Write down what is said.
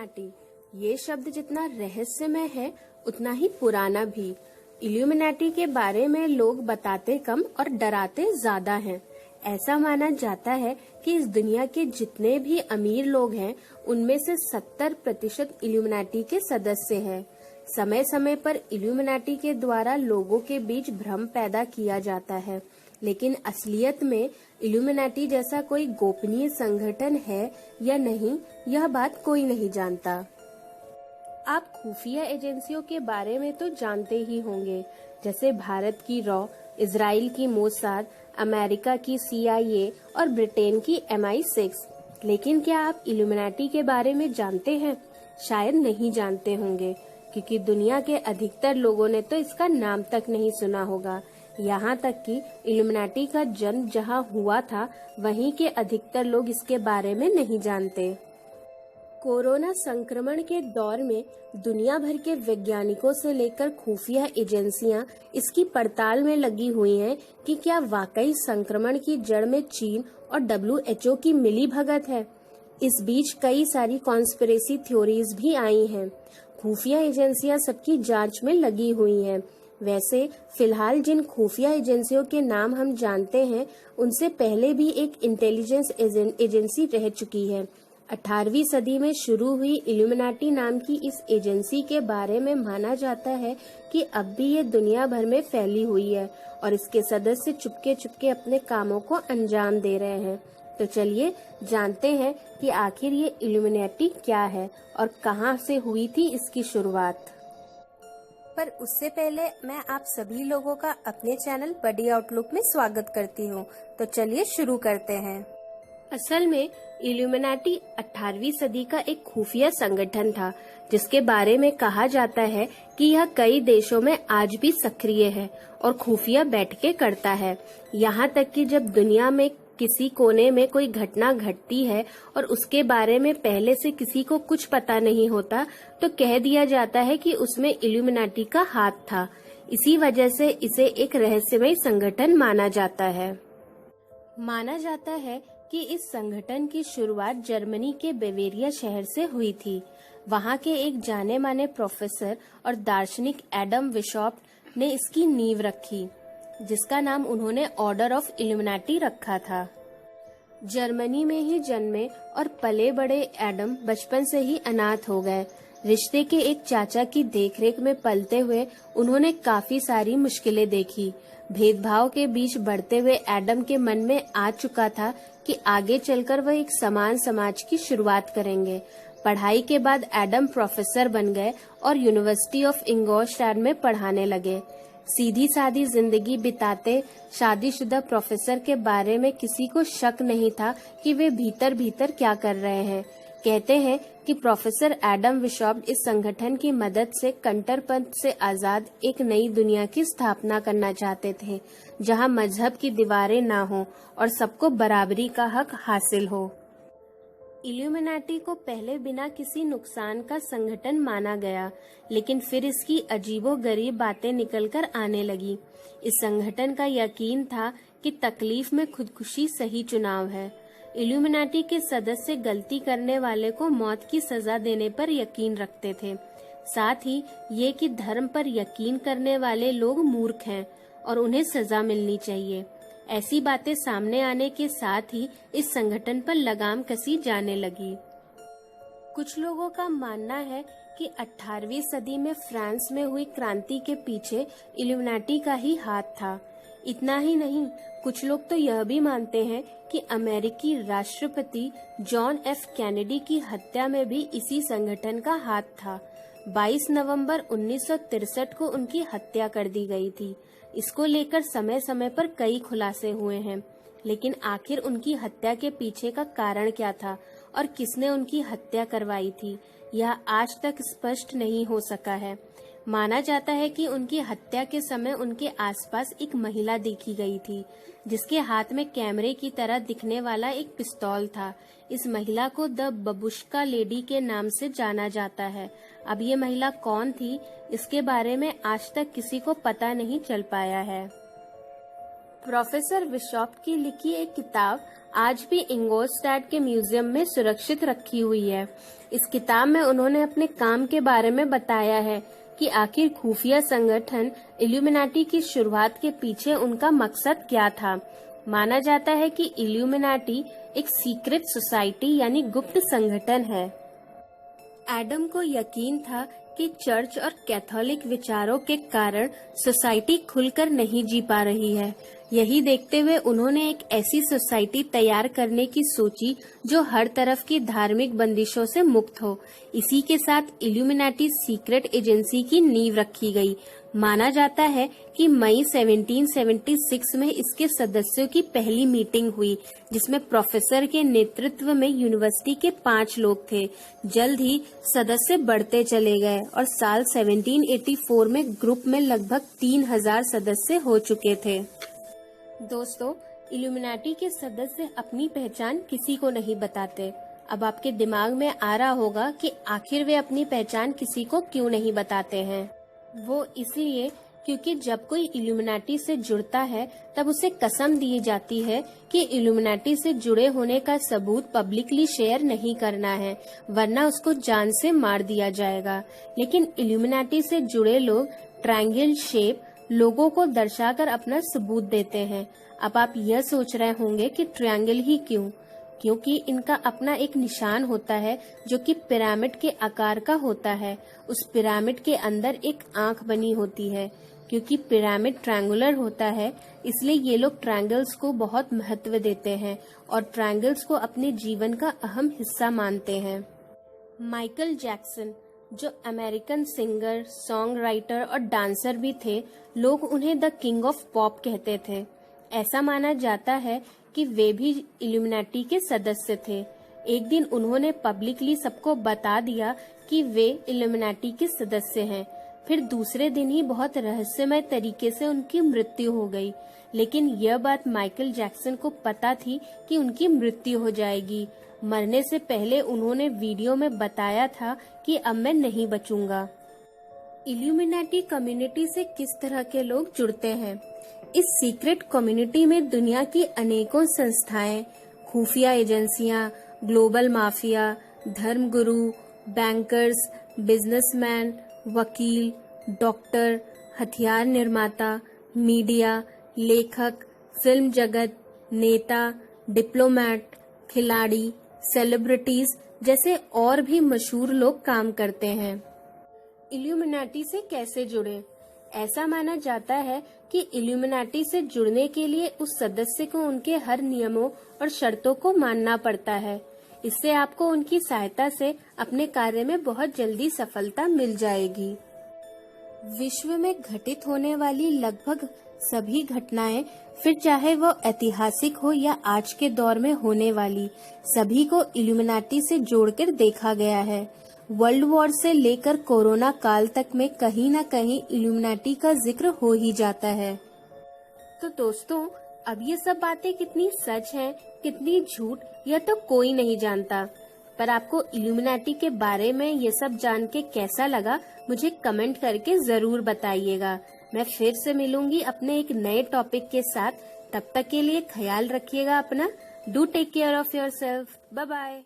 Illuminati ये शब्द जितना रहस्यमय है उतना ही पुराना भी। इल्यूमिनाटी के बारे में लोग बताते कम और डराते ज्यादा हैं। ऐसा माना जाता है कि इस दुनिया के जितने भी अमीर लोग हैं उनमें से 70% इल्यूमिनाटी के सदस्य हैं। समय समय पर इल्यूमिनाटी के द्वारा लोगों के बीच भ्रम पैदा किया जाता है, लेकिन असलियत में इल्यूमिनाटी जैसा कोई गोपनीय संगठन है या नहीं, यह बात कोई नहीं जानता। आप खुफिया एजेंसियों के बारे में तो जानते ही होंगे, जैसे भारत की रॉ, इजराइल की मोसाद, अमेरिका की CIA और ब्रिटेन की MI6। लेकिन क्या आप इल्यूमिनाटी के बारे में जानते हैं? शायद नहीं जानते होंगे, क्योंकि दुनिया के अधिकतर लोगों ने तो इसका नाम तक नहीं सुना होगा। यहाँ तक कि इल्यूमिनाटी का जन्म जहाँ हुआ था वहीं के अधिकतर लोग इसके बारे में नहीं जानते। कोरोना संक्रमण के दौर में दुनिया भर के वैज्ञानिकों से लेकर खुफिया एजेंसियां इसकी पड़ताल में लगी हुई हैं कि क्या वाकई संक्रमण की जड़ में चीन और WHO की मिली भगत है। इस बीच कई सारी कॉन्स्पिरेसी थ्योरीज भी आई हैं। खुफिया एजेंसियां सबकी जांच में लगी हुई हैं। वैसे फिलहाल जिन खुफिया एजेंसियों के नाम हम जानते हैं उनसे पहले भी एक इंटेलिजेंस एजेंसी रह चुकी है। 18वीं सदी में शुरू हुई इल्यूमिनाटी नाम की इस एजेंसी के बारे में माना जाता है कि अब भी ये दुनिया भर में फैली हुई है और इसके सदस्य चुपके चुपके अपने कामों को अंजाम दे रहे हैं। तो चलिए जानते हैं कि आखिर ये इल्यूमिनाटी क्या है और कहां से हुई थी इसकी शुरुआत। पर उससे पहले मैं आप सभी लोगों का अपने चैनल बडी आउटलुक में स्वागत करती हूँ। तो चलिए शुरू करते हैं। असल में इल्यूमिनाटी 18वीं सदी का एक खुफिया संगठन था, जिसके बारे में कहा जाता है कि यह कई देशों में आज भी सक्रिय है और खुफिया बैठकें करता है। यहाँ तक कि जब दुनिया में किसी कोने में कोई घटना घटती है और उसके बारे में पहले से किसी को कुछ पता नहीं होता, तो कह दिया जाता है कि उसमें इल्यूमिनाटी का हाथ था। इसी वजह से इसे एक रहस्यमय संगठन माना जाता है। माना जाता है कि इस संगठन की शुरुआत जर्मनी के बेवेरिया शहर से हुई थी। वहाँ के एक जाने माने प्रोफेसर और दार्शनिक एडम विशॉप ने इसकी नींव रखी, जिसका नाम उन्होंने ऑर्डर ऑफ इल्यूमिनाटी रखा था। जर्मनी में ही जन्मे और पले बड़े एडम बचपन से ही अनाथ हो गए। रिश्ते के एक चाचा की देखरेख में पलते हुए उन्होंने काफी सारी मुश्किलें देखी। भेदभाव के बीच बढ़ते हुए एडम के मन में आ चुका था कि आगे चलकर वह एक समान समाज की शुरुआत करेंगे। पढ़ाई के बाद एडम प्रोफेसर बन गए और यूनिवर्सिटी ऑफ इंगोस्टाड में पढ़ाने लगे। सीधी सादी जिंदगी बिताते शादीशुदा प्रोफेसर के बारे में किसी को शक नहीं था कि वे भीतर भीतर क्या कर रहे हैं। कहते हैं कि प्रोफेसर एडम विशॉप इस संगठन की मदद से कट्टरपंथ से आजाद एक नई दुनिया की स्थापना करना चाहते थे, जहां मजहब की दीवारें ना हो और सबको बराबरी का हक हासिल हो। इल्यूमिनाटी को पहले बिना किसी नुकसान का संगठन माना गया, लेकिन फिर इसकी अजीबोगरीब बातें निकलकर आने लगी। इस संगठन का यकीन था कि तकलीफ में खुदकुशी सही चुनाव है। इल्यूमिनाटी के सदस्य गलती करने वाले को मौत की सजा देने पर यकीन रखते थे। साथ ही ये कि धर्म पर यकीन करने वाले लोग मूर्ख हैं और उन्हें सजा मिलनी चाहिए। ऐसी बातें सामने आने के साथ ही इस संगठन पर लगाम कसी जाने लगी। कुछ लोगों का मानना है कि 18वीं सदी में फ्रांस में हुई क्रांति के पीछे इल्यूमिनाटी का ही हाथ था। इतना ही नहीं, कुछ लोग तो यह भी मानते हैं कि अमेरिकी राष्ट्रपति जॉन F कैनेडी की हत्या में भी इसी संगठन का हाथ था। 22 नवंबर 1963 को उनकी हत्या कर दी गई थी। इसको लेकर समय समय पर कई खुलासे हुए हैं, लेकिन आखिर उनकी हत्या के पीछे का कारण क्या था और किसने उनकी हत्या करवाई थी, यह आज तक स्पष्ट नहीं हो सका है। माना जाता है कि उनकी हत्या के समय उनके आसपास एक महिला देखी गई थी, जिसके हाथ में कैमरे की तरह दिखने वाला एक पिस्तौल था। इस महिला को द बबुश्का लेडी के नाम से जाना जाता है। अब ये महिला कौन थी, इसके बारे में आज तक किसी को पता नहीं चल पाया है। प्रोफेसर बिशॉप की लिखी एक किताब आज भी इंगोलस्टैट के म्यूजियम में सुरक्षित रखी हुई है। इस किताब में उन्होंने अपने काम के बारे में बताया है कि आखिर खुफिया संगठन इल्यूमिनाटी की शुरुआत के पीछे उनका मकसद क्या था। माना जाता है कि इल्यूमिनाटी एक सीक्रेट सोसाइटी यानी गुप्त संगठन है। एडम को यकीन था कि चर्च और कैथोलिक विचारों के कारण सोसाइटी खुलकर नहीं जी पा रही है। यही देखते हुए उन्होंने एक ऐसी सोसाइटी तैयार करने की सोची जो हर तरफ की धार्मिक बंदिशों से मुक्त हो। इसी के साथ इल्यूमिनाटी सीक्रेट एजेंसी की नींव रखी गई। माना जाता है कि मई 1776 में इसके सदस्यों की पहली मीटिंग हुई, जिसमें प्रोफेसर के नेतृत्व में यूनिवर्सिटी के 5 लोग थे। जल्द ही सदस्य बढ़ते चले गए और साल 1784 में ग्रुप में लगभग 3000 सदस्य हो चुके थे। दोस्तों, इल्यूमिनाटी के सदस्य अपनी पहचान किसी को नहीं बताते। अब आपके दिमाग में आ रहा होगा कि आखिर वे अपनी पहचान किसी को क्यों नहीं बताते हैं। वो इसलिए क्योंकि जब कोई इल्यूमिनाटी से जुड़ता है तब उसे कसम दी जाती है कि इल्यूमिनाटी से जुड़े होने का सबूत पब्लिकली शेयर नहीं करना है, वरना उसको जान से मार दिया जाएगा। लेकिन इल्यूमिनाटी से जुड़े लोग ट्रायंगल शेप लोगों को दर्शाकर अपना सबूत देते हैं। अब आप यह सोच रहे होंगे कि ट्रायंगल ही क्यों? क्योंकि इनका अपना एक निशान होता है जो कि पिरामिड के आकार का होता है। उस पिरामिड के अंदर एक आंख बनी होती है। क्योंकि पिरामिड ट्रायंगुलर होता है, इसलिए ये लोग ट्रायंगल्स को बहुत महत्व देते हैं और ट्रायंगल्स को अपने जीवन का अहम हिस्सा मानते हैं। माइकल जैक्सन, जो अमेरिकन सिंगर, सॉन्ग राइटर और डांसर भी थे, लोग उन्हें द किंग ऑफ पॉप कहते थे। ऐसा माना जाता है कि वे भी इल्यूमिनाटी के सदस्य थे। एक दिन उन्होंने पब्लिकली सबको बता दिया कि वे इल्यूमिनाटी के सदस्य हैं। फिर दूसरे दिन ही बहुत रहस्यमय तरीके से उनकी मृत्यु हो गई। लेकिन यह बात माइकल जैक्सन को पता थी कि उनकी मृत्यु हो जाएगी। मरने से पहले उन्होंने वीडियो में बताया था कि अब मैं नहीं बचूंगा। इल्यूमिनाटी कम्युनिटी से किस तरह के लोग जुड़ते हैं? इस सीक्रेट कम्युनिटी में दुनिया की अनेकों संस्थाएं, खुफिया एजेंसियां, ग्लोबल माफिया, धर्मगुरु, बैंकर्स, बिजनेसमैन, वकील, डॉक्टर, हथियार निर्माता, मीडिया, लेखक, फिल्म जगत, नेता, डिप्लोमेट, खिलाड़ी, सेलिब्रिटीज जैसे और भी मशहूर लोग काम करते हैं। इल्यूमिनाटी से कैसे जुड़े? ऐसा माना जाता है कि इल्यूमिनाटी से जुड़ने के लिए उस सदस्य को उनके हर नियमों और शर्तों को मानना पड़ता है। इससे आपको उनकी सहायता से अपने कार्य में बहुत जल्दी सफलता मिल जाएगी। विश्व में घटित होने वाली लगभग सभी घटनाएं, फिर चाहे वो ऐतिहासिक हो या आज के दौर में होने वाली, सभी को इल्यूमिनाटी से जोड़कर देखा गया है। वर्ल्ड वॉर से लेकर कोरोना काल तक में कहीं न कहीं इल्यूमिनाटी का जिक्र हो ही जाता है। तो दोस्तों, अब ये सब बातें कितनी सच हैं, कितनी झूठ, यह तो कोई नहीं जानता। पर आपको इल्यूमिनाटी के बारे में ये सब जान के कैसा लगा, मुझे कमेंट करके जरूर बताइएगा। मैं फिर से मिलूंगी अपने एक नए टॉपिक के साथ। तब तक के लिए ख्याल रखिएगा अपना। Do take care of yourself. Bye bye.